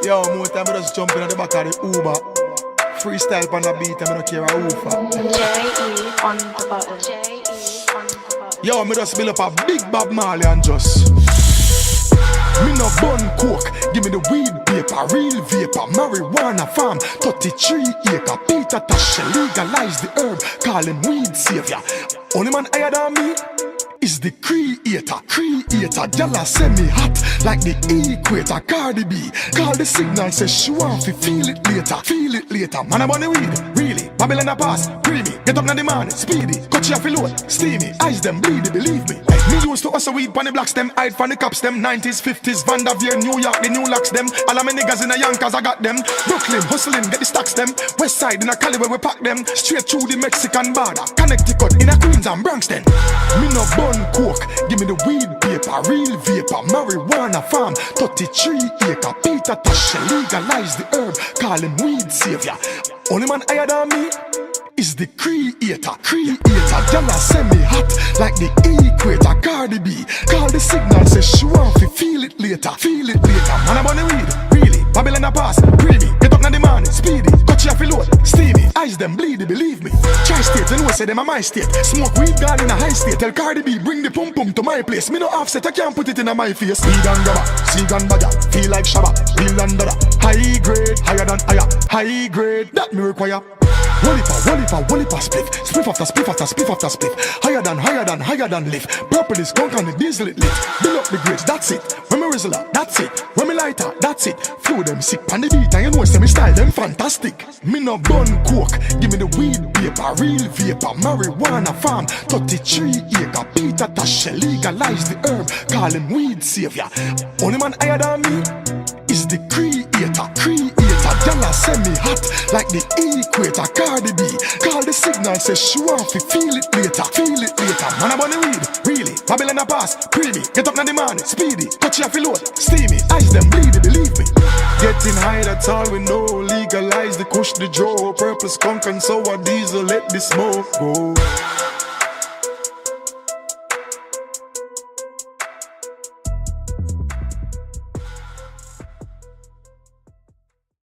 Yo, more time I just jump in at the back of the Uber. Freestyle on the beat and I don't care a hoofer. J.E. on the button. J.E. on the button. Yo, me just build up a big Bob Marley and just me no bun coke, give me the weed paper, real vapor, marijuana farm, 33 acre, Peter Tosh, legalize the herb, call him weed savior. Only man higher than me is the creator, Jalla send me hot like the equator. Cardi B, call the signal, say she want to feel it later. Man, I'm on the weed, really, Babylon a pass, creamy, get up now the morning, speedy, cut you off your load, steamy, eyes them bleedy, believe me. Me used to hustle weed pon the blocks, them hide from the cops, them 90s, 50s, Van der Veer, New York, the new locks, them. All of my niggas in the Yonkers, I got them. Brooklyn, hustling, get the stocks, them. West side in a Cali where we pack them. Straight through the Mexican border, Connecticut, in a Queens and Bronx, then. Me no bun coke, give me the weed paper, real vapor, marijuana farm, 33 acre, Peter Tosh, legalize the herb, call him weed savior. Only man higher than me is the creator, Jalla send me hot like the equator. Cardi B, call the signal, say she want to feel it later. Man, I'm on the weed, really, Babylon a pass, creamy, get up now the morning, speedy, cut you off your load, steamy, eyes them bleedy, believe me. Tri-state, you know say them a my state, smoke weed gone in a high state. Tell Cardi B, bring the pum pum to my place. Me no offset, I can't put it in my face. Weed and grabber, see gun bagger, feel like Shabba, real and dada, high grade, higher than higher, high grade, that me require. Wallipper, spliff after spliff, higher than lift. Purple is skunk and the diesel it lit. Build up the grades, that's it. When me rizzler, that's it. When me lighter, that's it. Flow them sick on the beat and you know say me style them fantastic. Me no bun coke, give me the weed paper, real vapor, marijuana farm, 33 acre, Peter Tosh, legalize the herb, call him weed savior. Only man higher than me is the creator, Jalla send me hot like the equator. Cardi B, call the signal, say she want to feel it later. Man, I'm on the weed, really, Babylon a pass, creamy, get up now the morning, speedy, cut you off your load, steamy, eyes them bleedy, believe me. Getting high, that's all we know. Legalize the kush, the draw, purple skunk and sour diesel, let the smoke go.